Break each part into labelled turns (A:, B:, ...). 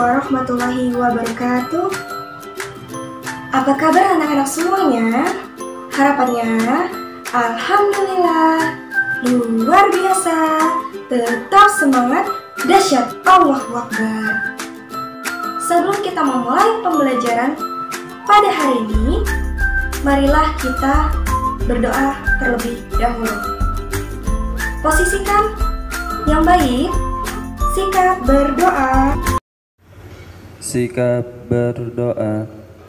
A: warahmatullahi wabarakatuh. Apa kabar anak-anak semuanya? Harapannya, alhamdulillah, luar biasa, tetap semangat, dahsyat, Allahu Akbar. Sebelum kita memulai pembelajaran pada hari ini, marilah kita berdoa terlebih dahulu. Posisikan yang baik, sikap berdoa.
B: Sikap berdoa,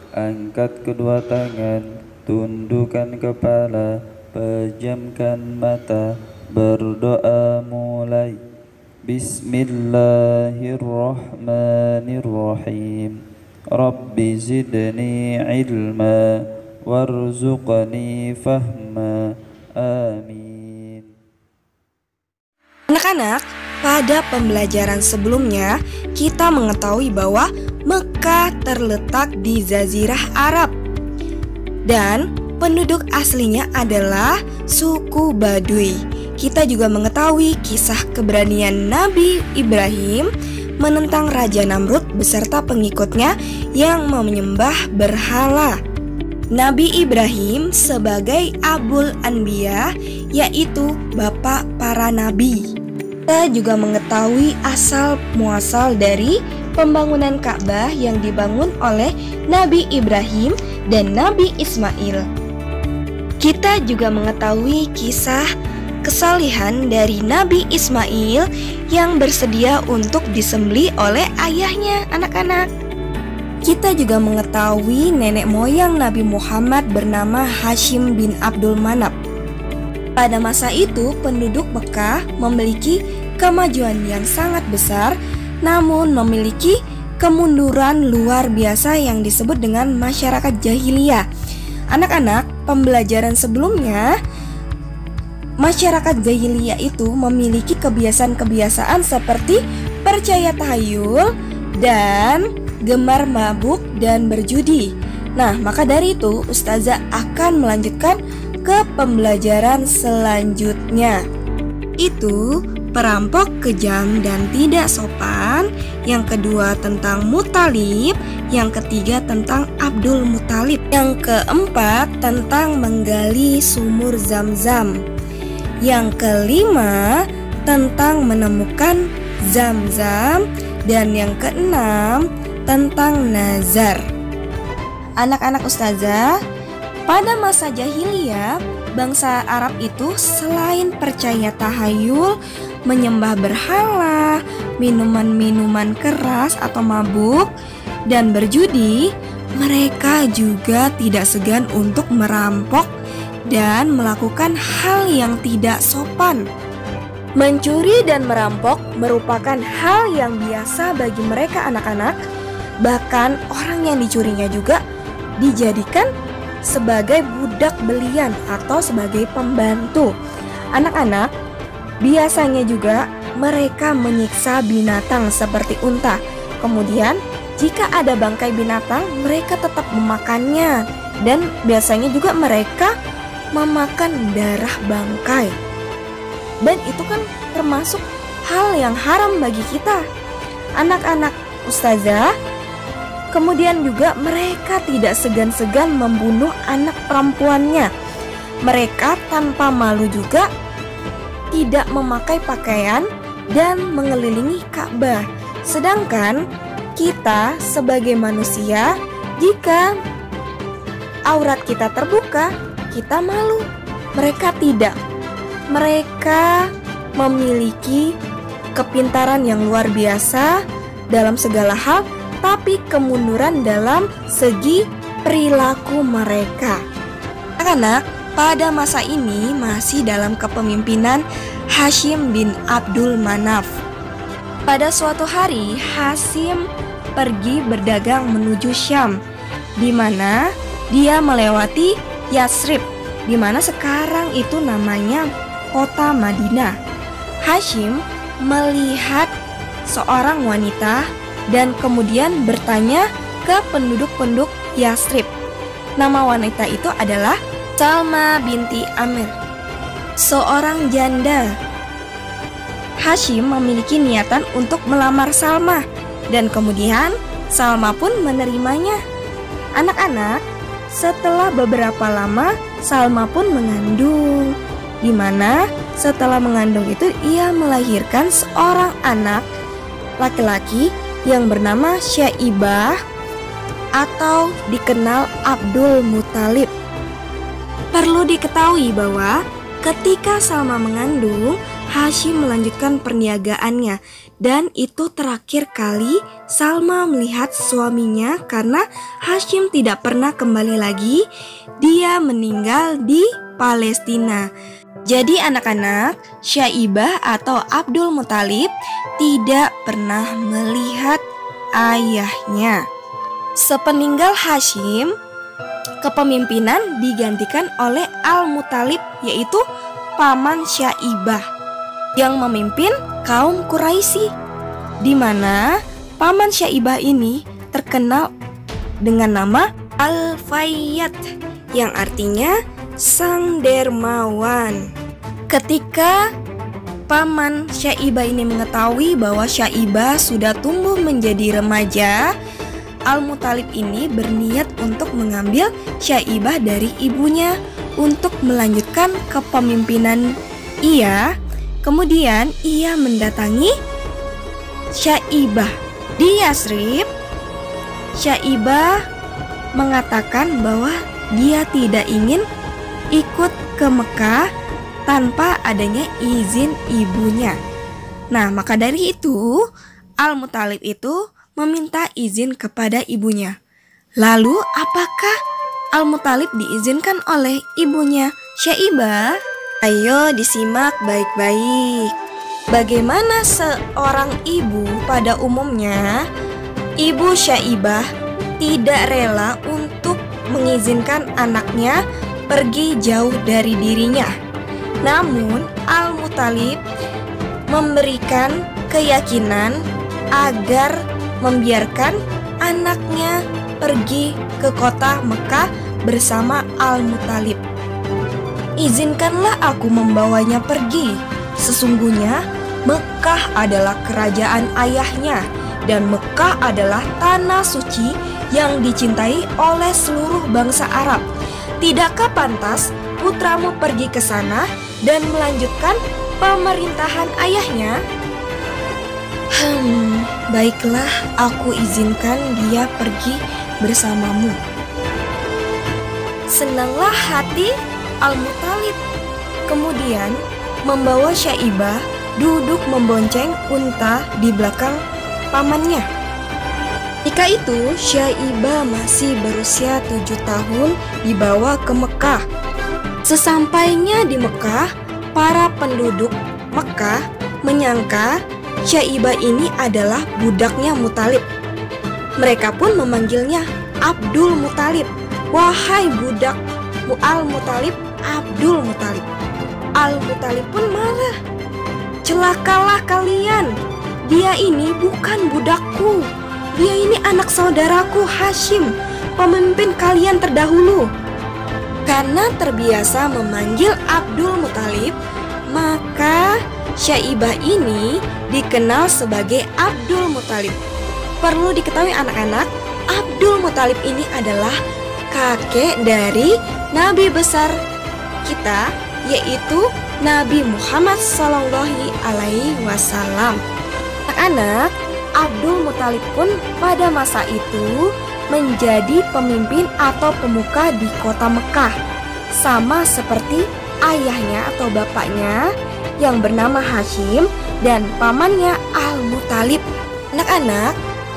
B: angkat kedua tangan, tundukkan kepala, pejamkan mata, berdoa mulai. Bismillahirrahmanirrahim. Rabbi zidni ilma warzuqni fahma. Amin.
A: Anak-anak, pada pembelajaran sebelumnya kita mengetahui bahwa Mekah terletak di Jazirah Arab dan penduduk aslinya adalah suku Baduy. Kita juga mengetahui kisah keberanian Nabi Ibrahim menentang Raja Namrud beserta pengikutnya yang menyembah berhala. Nabi Ibrahim sebagai Abul Anbiya, yaitu bapak para nabi. Kita juga mengetahui asal muasal dari pembangunan Ka'bah yang dibangun oleh Nabi Ibrahim dan Nabi Ismail. Kita juga mengetahui kisah kesalihan dari Nabi Ismail yang bersedia untuk disembelih oleh ayahnya, anak-anak. Kita juga mengetahui nenek moyang Nabi Muhammad bernama Hashim bin Abdul Manaf. Pada masa itu, penduduk Mekah memiliki kemajuan yang sangat besar, namun memiliki kemunduran luar biasa yang disebut dengan masyarakat jahiliyah. Anak-anak, pembelajaran sebelumnya, masyarakat jahiliyah itu memiliki kebiasaan-kebiasaan seperti percaya tahayul dan gemar mabuk dan berjudi. Nah, maka dari itu Ustazah akan melanjutkan ke pembelajaran selanjutnya. Itu perampok kejam dan tidak sopan. Yang kedua tentang Muthalib. Yang ketiga tentang Abdul Muthalib. Yang keempat tentang menggali sumur Zam-Zam. Yang kelima tentang menemukan Zam-Zam. Dan yang keenam tentang nazar. Anak-anak Ustazah, pada masa jahiliyah, bangsa Arab itu selain percaya tahayul, menyembah berhala, minuman-minuman keras atau mabuk, dan berjudi, mereka juga tidak segan untuk merampok dan melakukan hal yang tidak sopan. Mencuri dan merampok merupakan hal yang biasa bagi mereka anak-anak. Bahkan orang yang dicurinya juga dijadikan sebagai budak belian atau sebagai pembantu. Anak-anak, biasanya juga mereka menyiksa binatang seperti unta. Kemudian, jika ada bangkai binatang, mereka tetap memakannya. Dan biasanya juga mereka memakan darah bangkai. Dan itu kan termasuk hal yang haram bagi kita, anak-anak Ustazah. Kemudian juga mereka tidak segan-segan membunuh anak perempuannya. Mereka tanpa malu juga tidak memakai pakaian dan mengelilingi Ka'bah. Sedangkan kita sebagai manusia, jika aurat kita terbuka, kita malu. Mereka tidak. Mereka memiliki kepintaran yang luar biasa dalam segala hal, tapi kemunduran dalam segi perilaku mereka. Anak-anak, pada masa ini masih dalam kepemimpinan Hashim bin Abdul Manaf. Pada suatu hari, Hashim pergi berdagang menuju Syam, di mana dia melewati Yatsrib, di mana sekarang itu namanya kota Madinah. Hashim melihat seorang wanita dan kemudian bertanya ke penduduk-penduduk Yatsrib. Nama wanita itu adalah Salma binti Amir, seorang janda. Hashim memiliki niatan untuk melamar Salma, Dan kemudian Salma pun menerimanya. Anak-anak, setelah beberapa lama Salma pun mengandung, di mana setelah mengandung itu ia melahirkan seorang anak laki-laki yang bernama Syaibah atau dikenal Abdul Muthalib. Perlu diketahui bahwa ketika Salma mengandung, Hashim melanjutkan perniagaannya, dan itu terakhir kali Salma melihat suaminya karena Hashim tidak pernah kembali lagi. Dia meninggal di Palestina. Jadi anak-anak, Syaibah atau Abdul Muthalib tidak pernah melihat ayahnya. Sepeninggal Hashim, kepemimpinan digantikan oleh Al-Muthalib, yaitu paman Syaibah yang memimpin kaum Quraisy, di mana paman Syaibah ini terkenal dengan nama Al-Fayyad yang artinya sang dermawan. Ketika paman Syaibah ini mengetahui bahwa Syaibah sudah tumbuh menjadi remaja, Al-Muthalib ini berniat untuk mengambil Syaibah dari ibunya untuk melanjutkan kepemimpinan ia. Kemudian ia mendatangi Syaibah di Yasrib. Syaibah mengatakan bahwa dia tidak ingin ikut ke Mekah tanpa adanya izin ibunya. Nah, maka dari itu Al-Muthalib itu meminta izin kepada ibunya. Lalu apakah Al-Muthalib diizinkan oleh ibunya Syaibah? Ayo disimak baik-baik. Bagaimana seorang ibu pada umumnya, ibu Syaibah tidak rela untuk mengizinkan anaknya pergi jauh dari dirinya. Namun Al-Muthalib memberikan keyakinan agar membiarkan anaknya pergi ke kota Mekah bersama Al-Muthalib. Izinkanlah aku membawanya pergi. Sesungguhnya Mekah adalah kerajaan ayahnya, dan Mekah adalah tanah suci yang dicintai oleh seluruh bangsa Arab. Tidakkah pantas putramu pergi ke sana dan melanjutkan pemerintahan ayahnya? Baiklah, aku izinkan dia pergi bersamamu. Senanglah hati Al-Muthalib. Kemudian membawa Syaibah duduk membonceng unta di belakang pamannya. Ketika itu Syaibah masih berusia 7 tahun dibawa ke Mekah. Sesampainya di Mekah, para penduduk Mekah menyangka Syaibah ini adalah budaknya Muthalib. Mereka pun memanggilnya Abdul Muthalib. Wahai budak Al-Muthalib, Abdul Muthalib. Al-Muthalib pun marah. Celakalah kalian. Dia ini bukan budakku. Dia ini anak saudaraku Hashim, pemimpin kalian terdahulu. Karena terbiasa memanggil Abdul Muthalib, maka Syaibah ini dikenal sebagai Abdul Muthalib. Perlu diketahui anak-anak, Abdul Muthalib ini adalah kakek dari Nabi besar kita, yaitu Nabi Muhammad SAW. Anak-anak, Abdul Muthalib pun pada masa itu menjadi pemimpin atau pemuka di kota Mekah, sama seperti ayahnya atau bapaknya yang bernama Hashim dan pamannya Al-Muthalib. Anak-anak,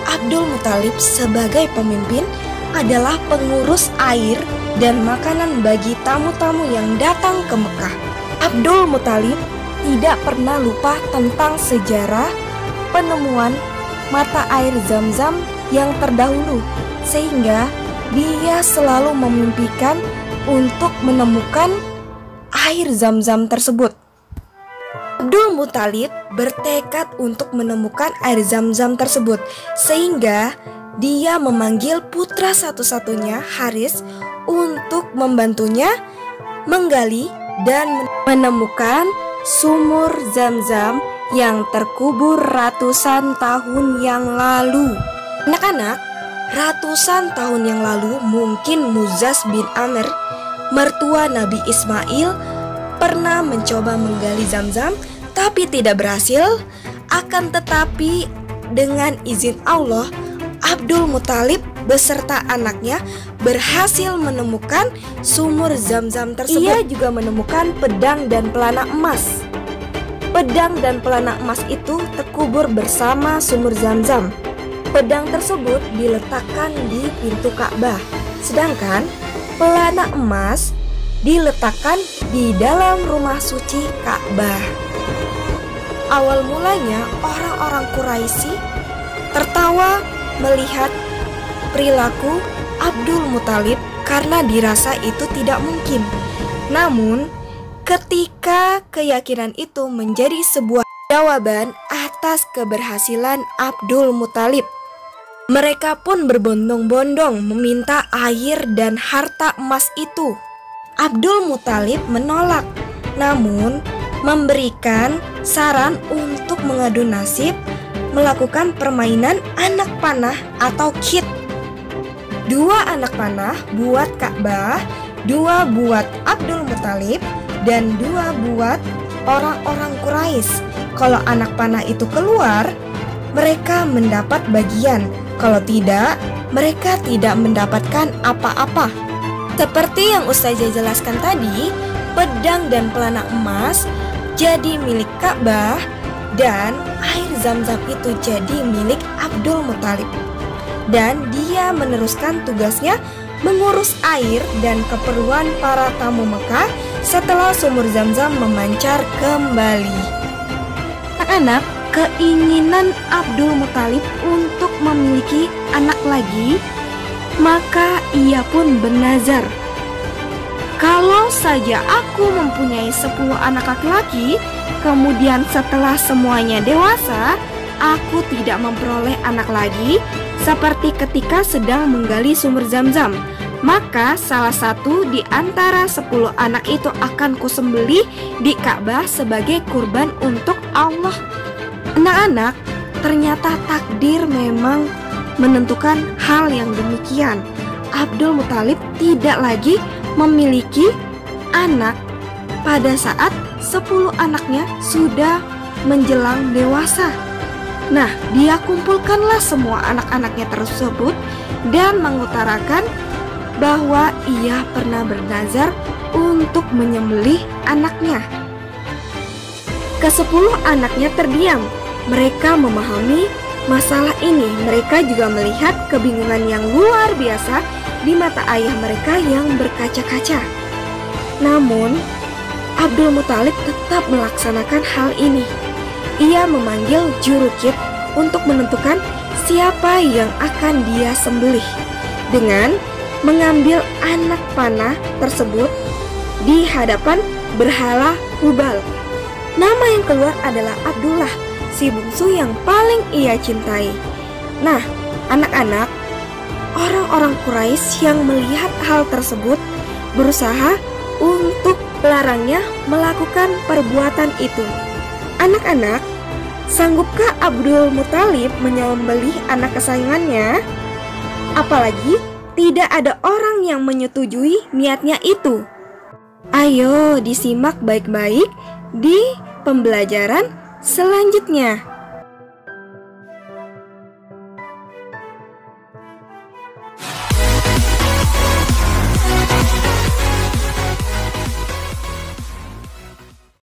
A: Abdul Muthalib sebagai pemimpin adalah pengurus air dan makanan bagi tamu-tamu yang datang ke Mekah. Abdul Muthalib tidak pernah lupa tentang sejarah penemuan mata air Zam-Zam yang terdahulu, sehingga dia selalu memimpikan untuk menemukan air Zam-Zam tersebut. Abdul Muthalib bertekad untuk menemukan air Zam-Zam tersebut, sehingga dia memanggil putra satu-satunya Haris untuk membantunya menggali dan menemukan sumur Zam-Zam yang terkubur ratusan tahun yang lalu. Anak-anak, ratusan tahun yang lalu mungkin Muzaz bin Amr, mertua Nabi Ismail, pernah mencoba menggali Zamzam tapi tidak berhasil. Akan tetapi dengan izin Allah, Abdul Muthalib beserta anaknya berhasil menemukan sumur Zamzam tersebut. Ia juga menemukan pedang dan pelana emas. Pedang dan pelana emas itu terkubur bersama sumur Zamzam. Pedang tersebut diletakkan di pintu Ka'bah, sedangkan pelana emas diletakkan di dalam rumah suci Ka'bah. Awal mulanya orang-orang Quraisy tertawa melihat perilaku Abdul Muthalib karena dirasa itu tidak mungkin. Namun, ketika keyakinan itu menjadi sebuah jawaban atas keberhasilan Abdul Muthalib, mereka pun berbondong-bondong meminta air dan harta emas itu. Abdul Muthalib menolak, namun memberikan saran untuk mengadu nasib, melakukan permainan anak panah atau kit. 2 anak panah buat Ka'bah, 2 buat Abdul Muthalib, dan 2 buat orang-orang Quraisy. Kalau anak panah itu keluar, mereka mendapat bagian. Kalau tidak, mereka tidak mendapatkan apa-apa. Seperti yang Ustazah jelaskan tadi, pedang dan pelana emas jadi milik Ka'bah dan air Zamzam itu jadi milik Abdul Muthalib. Dan dia meneruskan tugasnya mengurus air dan keperluan para tamu Mekah setelah sumur Zamzam memancar kembali. Anak-anak, keinginan Abdul Muthalib untuk memiliki anak lagi, maka ia pun bernazar, kalau saja aku mempunyai 10 anak laki-laki, kemudian setelah semuanya dewasa, aku tidak memperoleh anak lagi, seperti ketika sedang menggali sumur Zamzam, maka salah satu di antara 10 anak itu akan kusembelih di Ka'bah sebagai kurban untuk Allah. Anak-anak, ternyata takdir memang menentukan hal yang demikian. Abdul Muthalib tidak lagi memiliki anak pada saat 10 anaknya sudah menjelang dewasa. Nah, dia kumpulkanlah semua anak-anaknya tersebut dan mengutarakan bahwa ia pernah bernazar untuk menyembelih anaknya. Ke-10 anaknya terdiam. Mereka memahami masalah ini. Mereka juga melihat kebingungan yang luar biasa di mata ayah mereka yang berkaca-kaca. Namun, Abdul Muthalib tetap melaksanakan hal ini. Ia memanggil jurukit untuk menentukan siapa yang akan dia sembelih dengan mengambil anak panah tersebut di hadapan berhala Hubal. Nama yang keluar adalah Abdullah, si bungsu yang paling ia cintai. Nah, anak-anak, orang-orang Quraisy yang melihat hal tersebut berusaha untuk melarangnya melakukan perbuatan itu. Anak-anak, sanggupkah Abdul Muthalib menyembelih anak kesayangannya? Apalagi tidak ada orang yang menyetujui niatnya itu. Ayo disimak baik-baik di pembelajaran selanjutnya.